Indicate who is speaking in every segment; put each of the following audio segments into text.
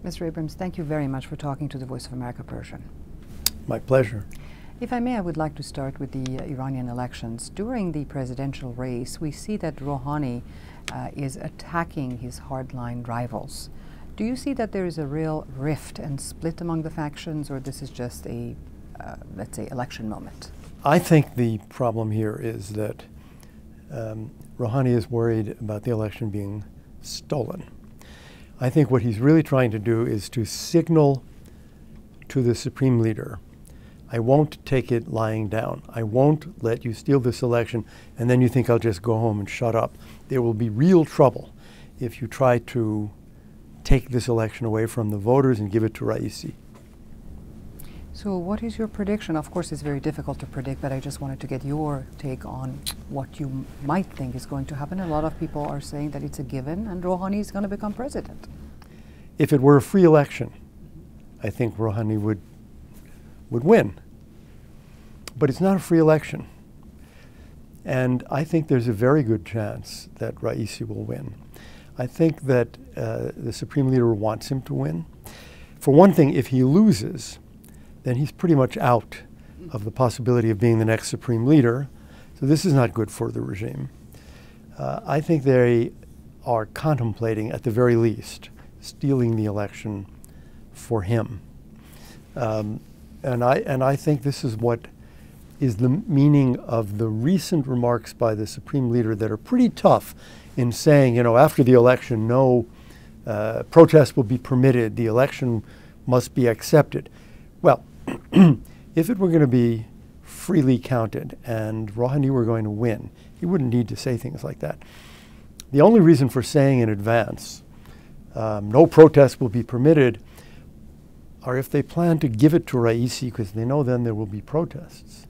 Speaker 1: Mr. Abrams, thank you very much for talking to the Voice of America Persian.
Speaker 2: My pleasure.
Speaker 1: If I may, I would like to start with the Iranian elections. During the presidential race, we see that Rouhani is attacking his hardline rivals. Do you see that there is a real rift and split among the factions, or this is just a, let's say, election moment?
Speaker 2: I think the problem here is that Rouhani is worried about the election being stolen. I think what he's really trying to do is to signal to the supreme leader, I won't take it lying down. I won't let you steal this election and then you think I'll just go home and shut up. There will be real trouble if you try to take this election away from the voters and give it to Raisi.
Speaker 1: So what is your prediction? Of course, it's very difficult to predict, but I just wanted to get your take on what you might think is going to happen. A lot of people are saying that it's a given and Rouhani is going to become president.
Speaker 2: If it were a free election, I think Rouhani would win. But it's not a free election. And I think there's a very good chance that Raisi will win. I think that the supreme leader wants him to win. For one thing, if he loses, then he's pretty much out of the possibility of being the next supreme leader. So this is not good for the regime. I think they are contemplating, at the very least, stealing the election for him. And I think this is what is the meaning of the recent remarks by the supreme leader that are pretty tough in saying, you know, after the election, no protest will be permitted. The election must be accepted. Well, if it were going to be freely counted and Rouhani were going to win, he wouldn't need to say things like that. The only reason for saying in advance, no protest will be permitted, are if they plan to give it to Raisi because they know then there will be protests.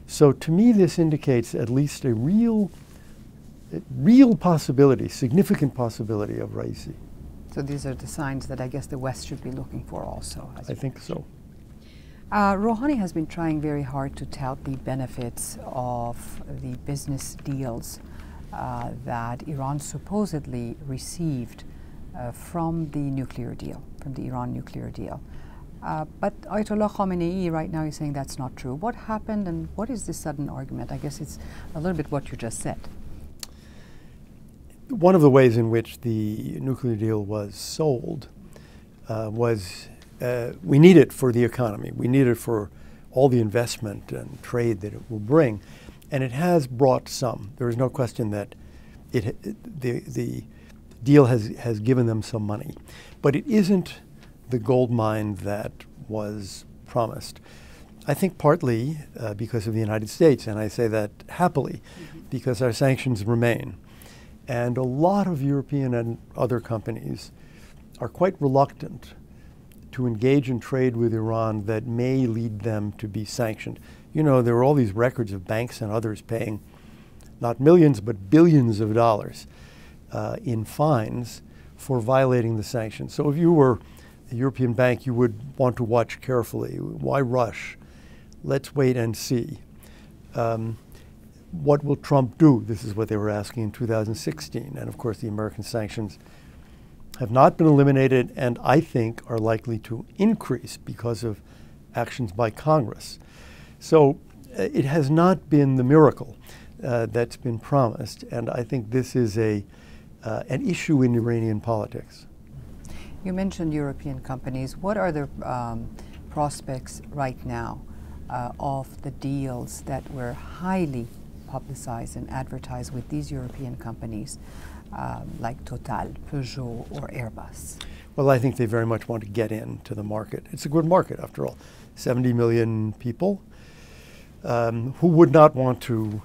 Speaker 2: So to me, this indicates at least a real possibility, significant possibility of Raisi.
Speaker 1: So these are the signs that I guess the West should be looking for also.
Speaker 2: I think so.
Speaker 1: Rouhani has been trying very hard to tout the benefits of the business deals that Iran supposedly received from the nuclear deal, from the Iran nuclear deal. But Ayatollah Khamenei right now is saying that's not true. What happened and what is this sudden argument? I guess it's a little bit what you just said.
Speaker 2: One of the ways in which the nuclear deal was sold was we need it for the economy. We need it for all the investment and trade that it will bring. And it has brought some. There is no question that the deal has given them some money. But it isn't the gold mine that was promised. I think partly because of the United States, and I say that happily, because our sanctions remain. And a lot of European and other companies are quite reluctant to engage in trade with Iran that may lead them to be sanctioned. You know, there are all these records of banks and others paying not millions but billions of dollars in fines for violating the sanctions. So if you were a European bank, you would want to watch carefully. Why rush? Let's wait and see. What will Trump do? This is what they were asking in 2016. And of course, the American sanctions have not been eliminated and I think are likely to increase because of actions by Congress. So it has not been the miracle that's been promised. And I think this is an issue in Iranian politics.
Speaker 1: You mentioned European companies. What are the prospects right now of the deals that were highly publicized and advertised with these European companies like Total, Peugeot, or Airbus?
Speaker 2: Well, I think they very much want to get into the market. It's a good market, after all. 70 million people. Who would not want to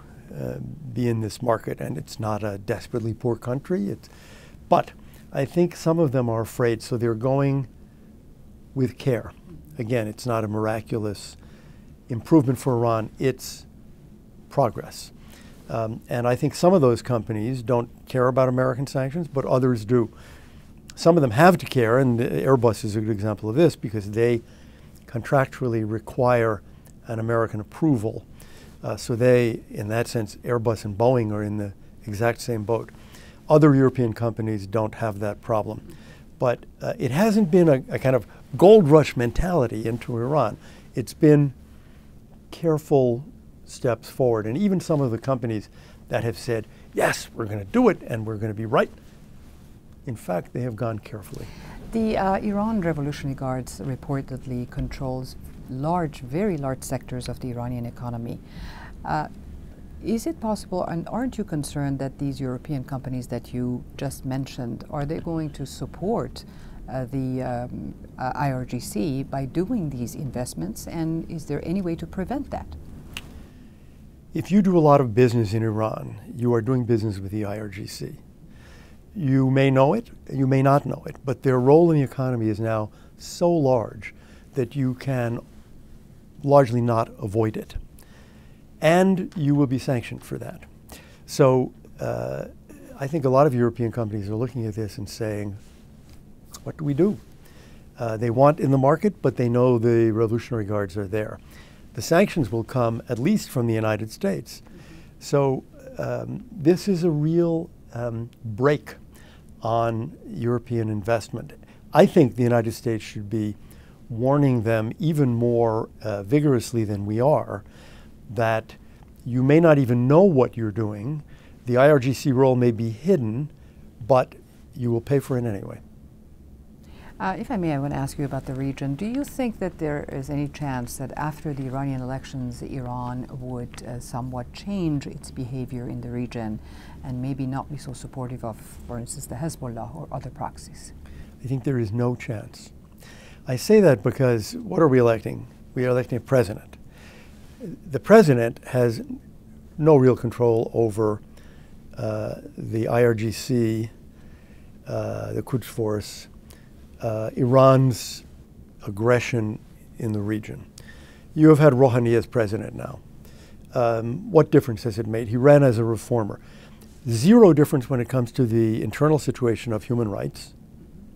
Speaker 2: be in this market? And it's not a desperately poor country. But I think some of them are afraid, so they're going with care. Again, it's not a miraculous improvement for Iran. It's progress. And I think some of those companies don't care about American sanctions, but others do. Some of them have to care, and Airbus is a good example of this because they contractually require an American approval. So they, in that sense, Airbus and Boeing are in the exact same boat. Other European companies don't have that problem. But it hasn't been a kind of gold rush mentality into Iran. It's been careful steps forward. And even some of the companies that have said, yes, we're going to do it and we're going to be right, in fact, they have gone carefully.
Speaker 1: The Iran Revolutionary Guards reportedly controls very large sectors of the Iranian economy. Is it possible, and aren't you concerned that these European companies that you just mentioned, are they going to support the IRGC by doing these investments, and is there any way to prevent that?
Speaker 2: If you do a lot of business in Iran, you are doing business with the IRGC. You may know it, you may not know it, but their role in the economy is now so large that you can largely not avoid it. And you will be sanctioned for that. So I think a lot of European companies are looking at this and saying, what do we do? They want in the market, but they know the Revolutionary Guards are there. The sanctions will come at least from the United States. So this is a real break on European investment. I think the United States should be warning them even more vigorously than we are that you may not even know what you're doing. The IRGC role may be hidden, but you will pay for it anyway.
Speaker 1: If I may, I want to ask you about the region. Do you think that there is any chance that after the Iranian elections, Iran would somewhat change its behavior in the region and maybe not be so supportive of, for instance, the Hezbollah or other proxies?
Speaker 2: I think there is no chance. I say that because what are we electing? We are electing a president. The president has no real control over the IRGC, the Quds Force, Iran's aggression in the region. You have had Rouhani as president now. What difference has it made? He ran as a reformer. Zero difference when it comes to the internal situation of human rights.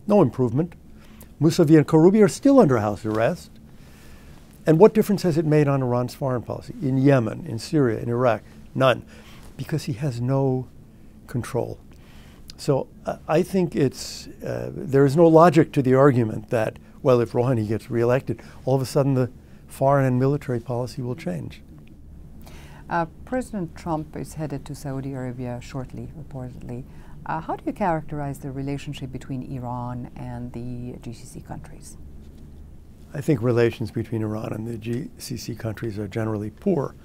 Speaker 2: No improvement. Mousavi and Karoubi are still under house arrest. And what difference has it made on Iran's foreign policy? In Yemen, in Syria, in Iraq? None. Because he has no control. So I think there is no logic to the argument that, well, if Rouhani gets reelected, all of a sudden the foreign and military policy will change.
Speaker 1: President Trump is headed to Saudi Arabia shortly, reportedly. How do you characterize the relationship between Iran and the GCC countries?
Speaker 2: I think relations between Iran and the GCC countries are generally poor.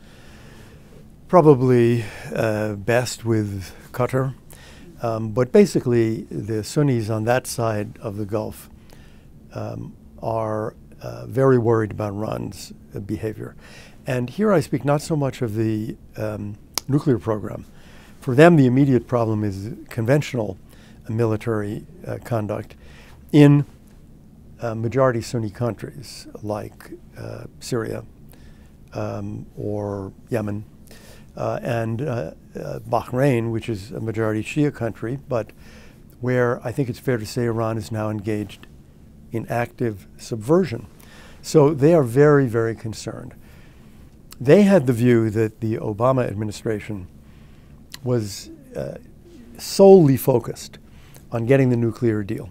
Speaker 2: Probably best with Qatar. But basically, the Sunnis on that side of the Gulf are very worried about Iran's behavior. And here I speak not so much of the nuclear program. For them, the immediate problem is conventional military conduct in majority Sunni countries like Syria or Yemen and Bahrain, which is a majority Shia country, but where I think it's fair to say Iran is now engaged in active subversion. So they are very, very concerned. They had the view that the Obama administration was solely focused on getting the nuclear deal.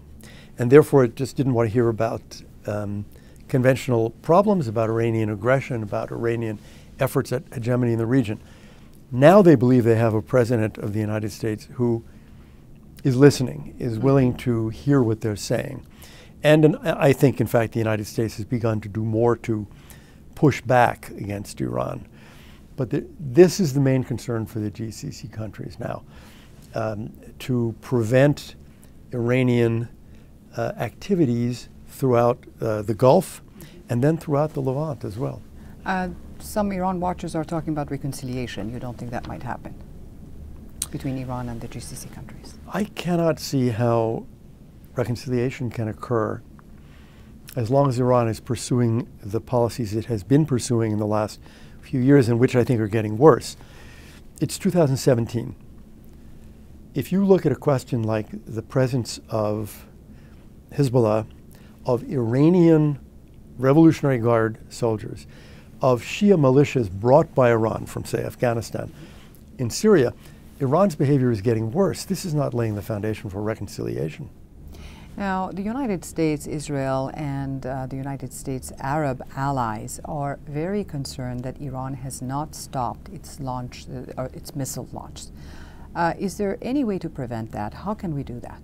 Speaker 2: And therefore, it just didn't want to hear about conventional problems, about Iranian aggression, about Iranian efforts at hegemony in the region. Now they believe they have a president of the United States who is listening, is willing to hear what they're saying. And I think, in fact, the United States has begun to do more to push back against Iran. But this is the main concern for the GCC countries now, to prevent Iranian activities throughout the Gulf and then throughout the Levant as well.
Speaker 1: Some Iran watchers are talking about reconciliation. You don't think that might happen between Iran and the GCC countries?
Speaker 2: I cannot see how reconciliation can occur as long as Iran is pursuing the policies it has been pursuing in the last few years, and which I think are getting worse. It's 2017. If you look at a question like the presence of Hezbollah, of Iranian Revolutionary Guard soldiers, of Shia militias brought by Iran from, say, Afghanistan, in Syria, Iran's behavior is getting worse. This is not laying the foundation for reconciliation.
Speaker 1: Now, the United States, Israel, and the United States Arab allies are very concerned that Iran has not stopped its launch, or its missile launch. Is there any way to prevent that? How can we do that?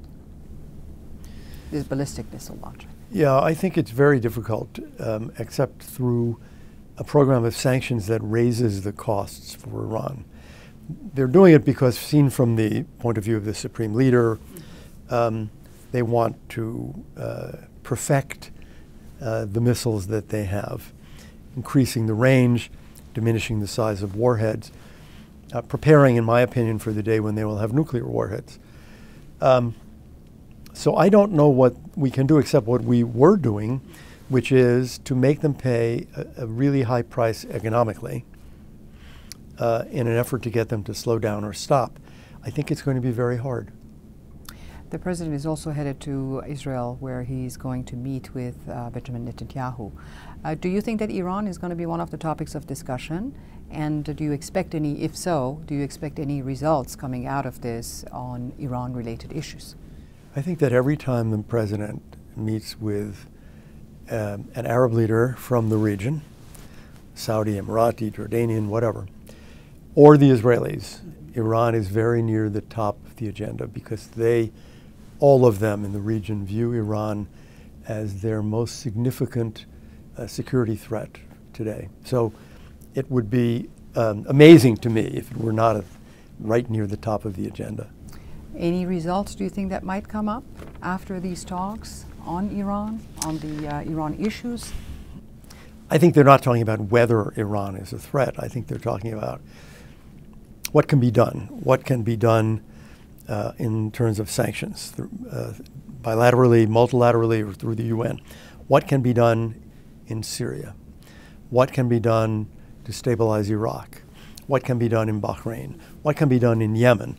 Speaker 1: This ballistic missile launch.
Speaker 2: Yeah, I think it's very difficult, except through a program of sanctions that raises the costs for Iran. They're doing it because, seen from the point of view of the supreme leader, they want to perfect the missiles that they have, increasing the range, diminishing the size of warheads, preparing, in my opinion, for the day when they will have nuclear warheads. So I don't know what we can do except what we were doing, which is to make them pay a really high price economically in an effort to get them to slow down or stop. I think it's going to be very hard.
Speaker 1: The president is also headed to Israel, where he's going to meet with Benjamin Netanyahu. Do you think that Iran is going to be one of the topics of discussion? And do you expect any, if so, do you expect any results coming out of this on Iran-related issues?
Speaker 2: I think that every time the president meets with an Arab leader from the region, Saudi, Emirati, Jordanian, whatever, or the Israelis, Iran is very near the top of the agenda because they, all of them in the region, view Iran as their most significant security threat today. So it would be amazing to me if it were not right near the top of the agenda.
Speaker 1: Any results do you think that might come up after these talks on Iran, on the Iran issues?
Speaker 2: I think they're not talking about whether Iran is a threat. I think they're talking about what can be done. What can be done in terms of sanctions, bilaterally, multilaterally, or through the UN. What can be done in Syria? What can be done to stabilize Iraq? What can be done in Bahrain? What can be done in Yemen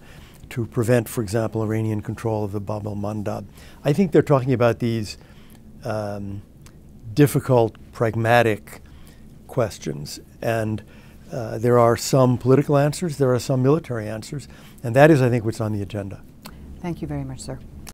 Speaker 2: to prevent, for example, Iranian control of the Bab el-Mandab? I think they're talking about these difficult, pragmatic questions. And there are some political answers, there are some military answers, and that is, I think, what's on the agenda.
Speaker 1: Thank you very much, sir.